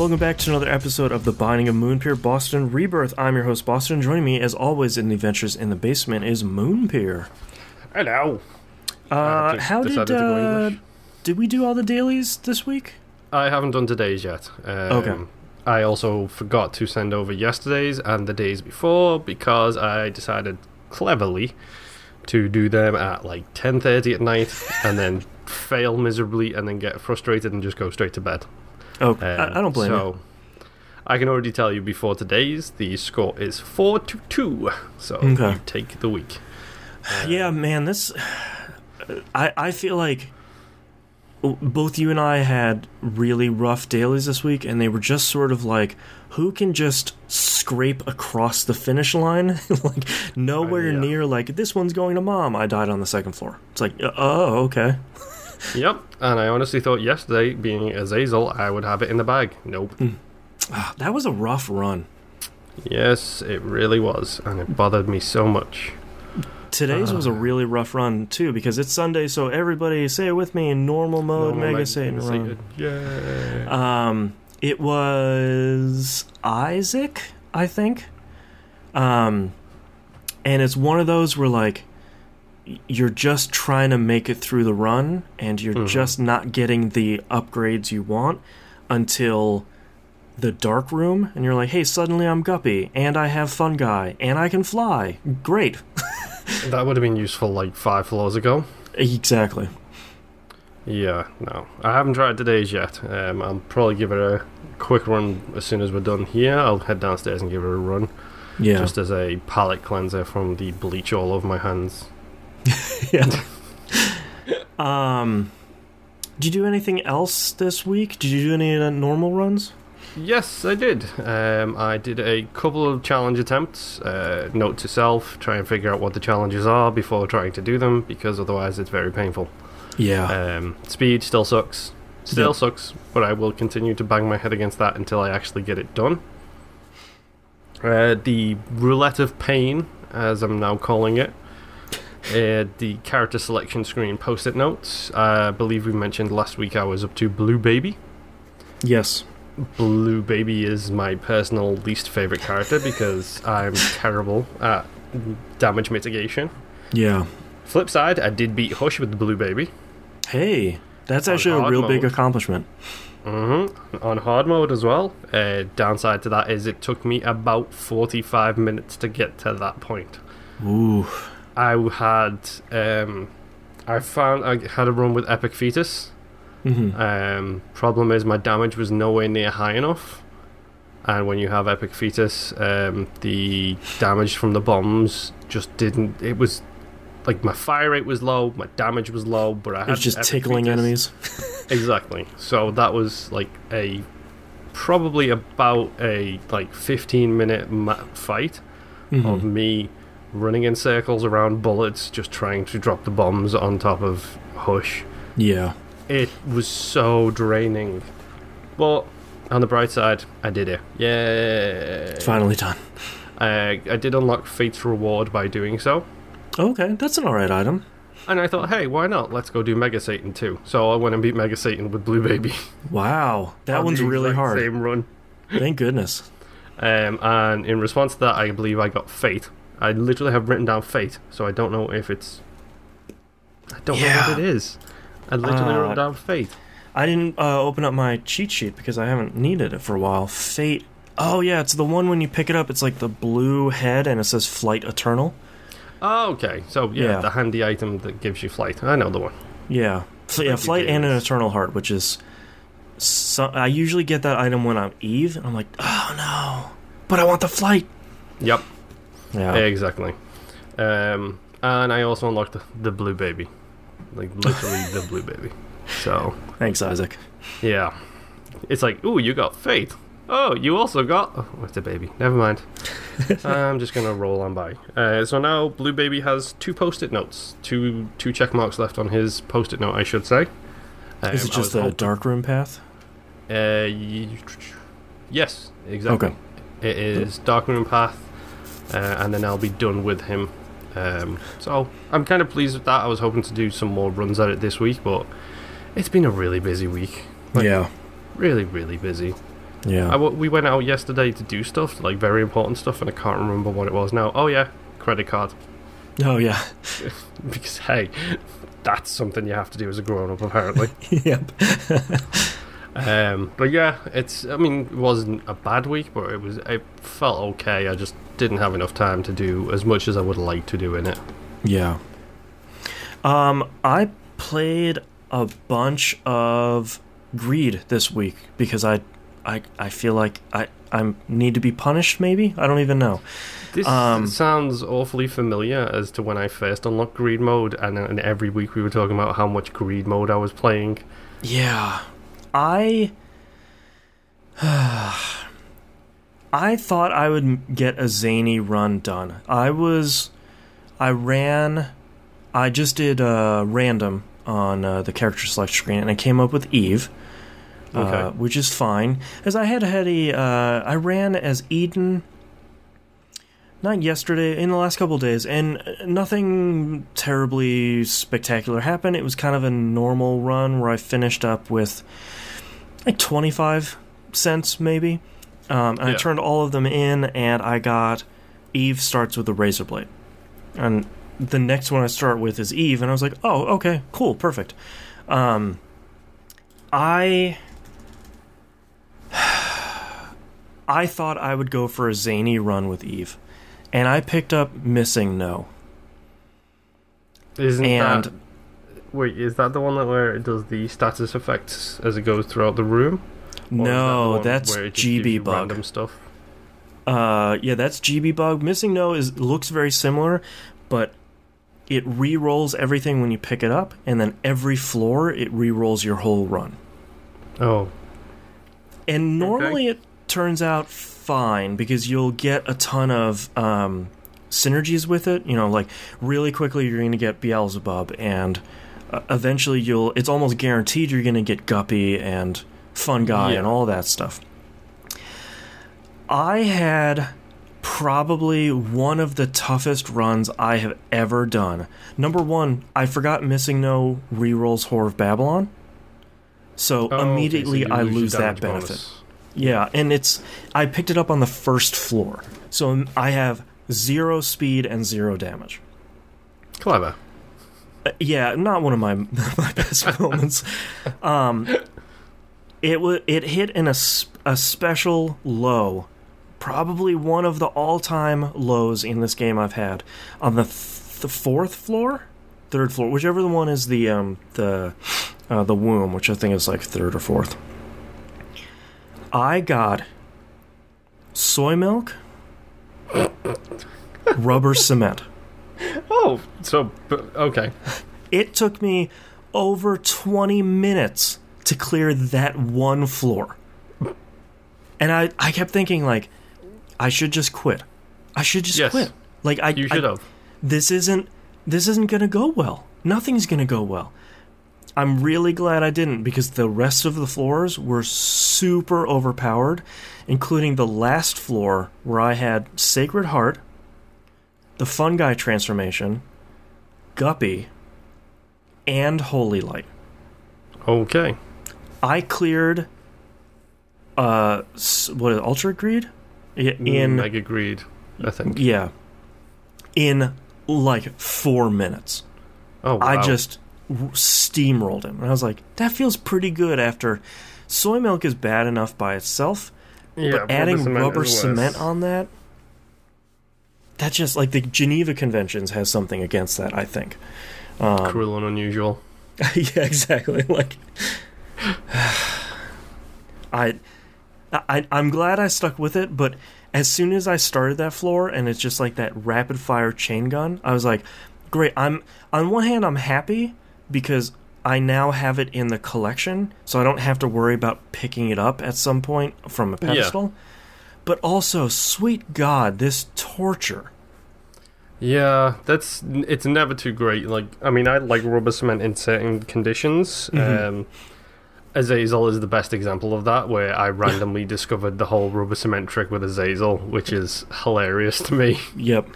Welcome back to another episode of The Binding of Moonpir Boston Rebirth. I'm your host, Boston. Joining me, as always, in the adventures in the basement is Moonpir. Hello. Did we do all the dailies this week? I haven't done today's yet. Okay. I also forgot to send over yesterday's and the days before because I decided cleverly to do them at like 10:30 at night and then fail miserably and then get frustrated and just go straight to bed. Oh, I don't blame you. I can already tell you before today's, the score is 4-2. So okay. You take the week. Yeah, man, I feel like both you and I had really rough dailies this week, and they were just sort of like, who can just scrape across the finish line? Like, nowhere near, like, this one's going to mom. I died on the second floor. It's like, oh, okay. Yep, and I honestly thought yesterday, being Azazel, I would have it in the bag. Nope. That was a rough run. Yes, it really was, and it bothered me so much. Today's was a really rough run, too, because it's Sunday, so everybody, say it with me, in normal mode, Mega Satan run. Yeah. It was Isaac, I think. And it's one of those where, like, you're just trying to make it through the run, and you're just not getting the upgrades you want until the dark room, and you're like, hey, suddenly I'm Guppy, and I have Fun Guy, and I can fly. Great. That would have been useful like 5 floors ago. Exactly. Yeah, no. I haven't tried today's yet. I'll probably give it a quick run as soon as we're done here. I'll head downstairs and give it a run. Yeah. Just as a palate cleanser from the bleach all over my hands. Yeah. Did you do anything else this week? Did you do any normal runs? Yes, I did. I did a couple of challenge attempts. Note to self, try and figure out what the challenges are before trying to do them, because otherwise it's very painful. Yeah. Speed still sucks. Sucks, but I will continue to bang my head against that until I actually get it done. The roulette of pain, as I'm now calling it. The character selection screen post-it notes. I believe we mentioned last week I was up to Blue Baby. Yes. Blue Baby is my personal least favorite character because I'm terrible at damage mitigation. Yeah. Flip side, I did beat Hush with the Blue Baby. Hey, that's actually a real big accomplishment. On hard mode as well. Downside to that is it took me about 45 minutes to get to that point. Ooh. I had a run with Epic Fetus. Problem is my damage was nowhere near high enough, and when you have Epic Fetus, the damage from the bombs just didn't. It was like my fire rate was low, my damage was low, but I had it was just Epic tickling Fetus. Enemies. Exactly. So that was like probably about a 15-minute fight of me running in circles around bullets, just trying to drop the bombs on top of Hush. Yeah. It was so draining. But on the bright side, I did it. Yay! Finally done. I did unlock Fate's Reward by doing so. Okay, that's an alright item. And I thought, hey, why not? Let's go do Mega Satan too. So I went and beat Mega Satan with Blue Baby. Wow, that one's really hard. Same run. Thank goodness. And in response to that, I believe I got Fate. I literally have written down Fate, so I don't know if it's... I don't know what it is. I literally wrote down Fate. I didn't open up my cheat sheet because I haven't needed it for a while. Fate. Oh, yeah, it's the one when you pick it up, it's like the blue head and it says Flight Eternal. Oh, okay. So, yeah, the handy item that gives you flight. I know the one. Yeah. Flight and an Eternal Heart, which is... I usually get that item when I'm Eve, and I'm like, oh, no. But I want the flight. Yep. Yeah. Exactly. And I also unlocked the Blue Baby. Like, literally the Blue Baby. So... Thanks, Isaac. Yeah. It's like, ooh, you got Fate. Oh, you also got... Oh, it's a baby. Never mind. I'm just going to roll on by. So now Blue Baby has 2 post-it notes. Two check marks left on his post-it note, I should say. Is it just a darkroom path? Yes, exactly. Okay. It is darkroom path, and then I'll be done with him. So I'm kind of pleased with that. I was hoping to do some more runs at it this week, but it's been a really busy week. Yeah. Really, really busy. Yeah. We went out yesterday to do stuff, like very important stuff, and I can't remember what it was now. Oh yeah, credit card. Oh yeah. Because hey, that's something you have to do as a grown-up, apparently. Yep. But yeah, it wasn't a bad week, but it felt okay. I just didn't have enough time to do as much as I would like to do in it. Yeah. I played a bunch of Greed this week because I feel like I need to be punished, maybe? I don't even know. This sounds awfully familiar as to when I first unlocked Greed mode, and every week we were talking about how much Greed mode I was playing. Yeah. I thought I would get a zany run done. I just did random on the character select screen, and I came up with Eve, which is fine. As I I ran as Eden, not yesterday, in the last couple of days, and nothing terribly spectacular happened. It was kind of a normal run where I finished up with like 25 cents, maybe. And I turned all of them in, and I got Eve starts with a razor blade. And the next one I start with is Eve, and I was like, oh, okay, cool, perfect. I thought I would go for a zany run with Eve, and I picked up Missing No. Is that the one where it does the status effects as it goes throughout the room? No, that's GB Bug. Random stuff. Yeah, that's GB Bug. Missing No looks very similar, but it re-rolls everything when you pick it up, and then every floor it re-rolls your whole run. Oh. And normally it turns out fine because you'll get a ton of synergies with it. You know, like really quickly you're going to get Beelzebub, and eventually it's almost guaranteed you're going to get Guppy and Fun Guy and all that stuff. I had probably one of the toughest runs I have ever done. Number one, I forgot Missing No rerolls Whore of Babylon. So immediately I lose that benefit. Bonus. Yeah, and I picked it up on the first floor. So I have 0 speed and 0 damage. Clever. Yeah, not one of my best moments. It hit in a special low, probably one of the all-time lows in this game I've had, on the third floor, whichever the one is the womb, which I think is like third or fourth. I got soy milk, rubber cement. Oh, so okay. It took me over 20 minutes to clear that one floor. And I kept thinking, like, I should just quit. I should just quit. Like, you should have. This isn't gonna go well. Nothing's gonna go well. I'm really glad I didn't, because the rest of the floors were super overpowered, including the last floor where I had Sacred Heart, the Fun Guy transformation, Guppy, and Holy Light. Okay. I cleared Ultra Greed? In Mega Greed, I think. Yeah. In like 4 minutes. Oh, wow. I just steamrolled him. And I was like, that feels pretty good after soy milk is bad enough by itself. But adding rubber cement on that just, like, the Geneva Conventions has something against that, I think. Cruel and unusual. Yeah, exactly. Like, I'm glad I stuck with it, but as soon as I started that floor and it's just like that rapid fire chain gun, I was like, great. On one hand, I'm happy because I now have it in the collection, so I don't have to worry about picking it up at some point from a pedestal. Yeah. But also, sweet God, this torture. Yeah, it's never too great. Like, I mean, I like rubber cement in certain conditions. Mm-hmm. Azazel is the best example of that, where I randomly discovered the whole rubber cement trick with Azazel, which is hilarious to me. Yep.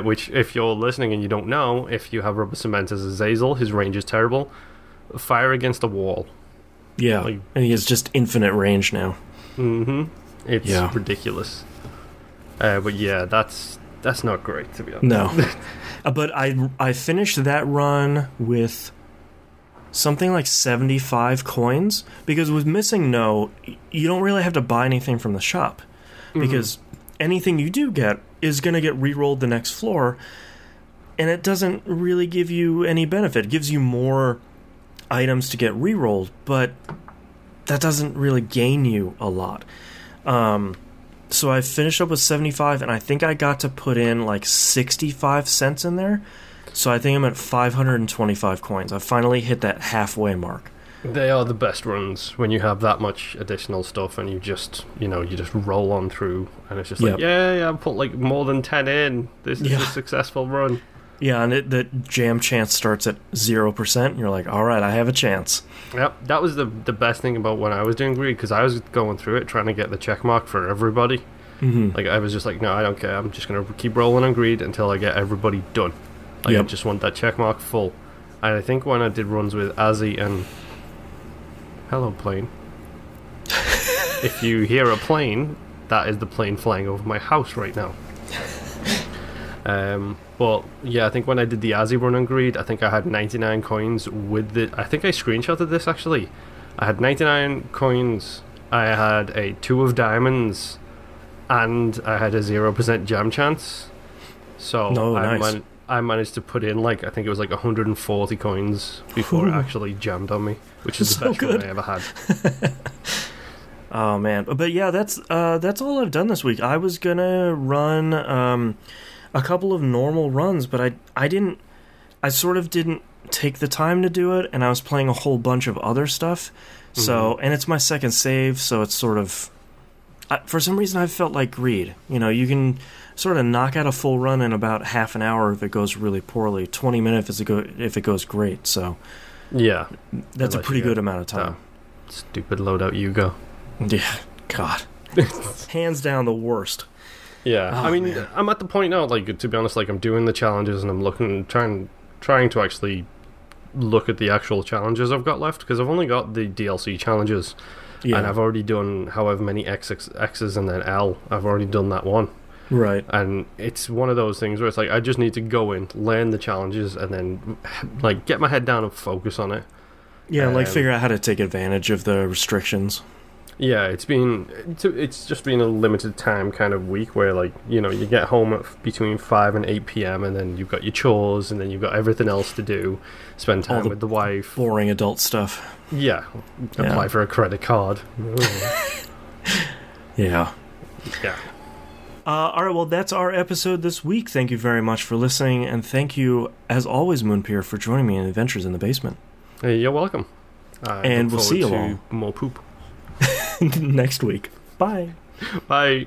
Which, if you're listening and you don't know, if you have rubber cement as Azazel, his range is terrible. Fire against a wall. Yeah, and he has just infinite range now. It's ridiculous. But yeah, that's not great, to be honest. No. But I finished that run with something like 75 coins, because with Missing No, you don't really have to buy anything from the shop, because anything you do get is going to get re-rolled the next floor, and it doesn't really give you any benefit. It gives you more items to get re-rolled, but that doesn't really gain you a lot. So I finished up with 75, and I think I got to put in like 65 cents in there. So I think I'm at 525 coins. I finally hit that halfway mark. They are the best runs when you have that much additional stuff and you just roll on through, and it's just like, I put like more than 10 in. This is a successful run. Yeah, and the jam chance starts at 0%, and you're like, all right, I have a chance. Yep, that was the best thing about when I was doing greed, because I was going through it trying to get the check mark for everybody. Like, I was just like, no, I don't care. I'm just going to keep rolling on greed until I get everybody done. Like, I just want that check mark full. And I think when I did runs with Azzy and... Hello, plane. If you hear a plane, that is the plane flying over my house right now. But yeah, I think when I did the Azzy run on greed, I think I had 99 coins with the... I think I screenshotted this, actually. I had 99 coins, I had a 2 of diamonds, and I had a 0% jam chance. So nice. I managed to put in, like, I think it was like 140 coins before it actually jammed on me, which is the best one I ever had. Oh man, but yeah, that's all I've done this week. I was gonna run a couple of normal runs, but I sort of didn't take the time to do it, and I was playing a whole bunch of other stuff. So, and it's my second save, so it's sort of, for some reason I felt like greed. You know, you can sort of knock out a full run in about half an hour if it goes really poorly, 20 minutes if it goes great. So yeah, that's a pretty good amount of time. Stupid loadout Yugo. Yeah, God. Hands down the worst. Yeah, I mean, man. I'm at the point now, like, to be honest, like, I'm doing the challenges and I'm trying to actually look at the actual challenges I've got left, because I've only got the DLC challenges, and I've already done however many X's and then L. I've already done that one. Right. And it's one of those things where it's like, I just need to go in, learn the challenges, and then, like, get my head down and focus on it. Yeah, like, figure out how to take advantage of the restrictions. Yeah, it's just been a limited time kind of week where, like, you know, you get home at between 5 and 8 p.m. and then you've got your chores and then you've got everything else to do, spend time with the wife. Boring adult stuff. Yeah. Apply for a credit card. Yeah. Yeah. All right, well, that's our episode this week. Thank you very much for listening, and thank you, as always, Moonpir, for joining me in Adventures in the Basement. Hey, you're welcome. And we'll see you all more poop next week. Bye. Bye.